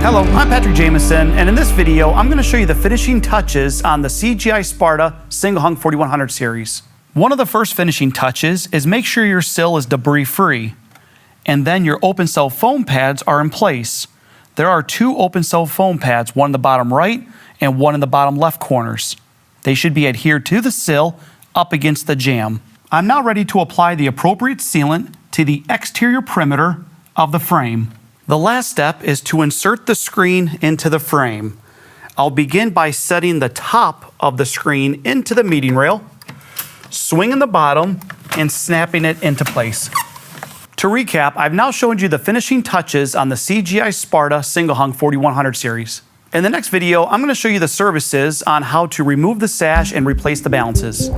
Hello, I'm Patrick Jameson, and in this video, I'm going to show you the finishing touches on the CGI Sparta single hung 4100 series. One of the first finishing touches is make sure your sill is debris free, and then your open cell foam pads are in place. There are two open cell foam pads, one in the bottom right and one in the bottom left corners. They should be adhered to the sill up against the jamb. I'm now ready to apply the appropriate sealant to the exterior perimeter of the frame. The last step is to insert the screen into the frame. I'll begin by setting the top of the screen into the meeting rail, swinging the bottom, and snapping it into place. To recap, I've now shown you the finishing touches on the CGI Sparta single hung 4100 series. In the next video, I'm going to show you the services on how to remove the sash and replace the balances.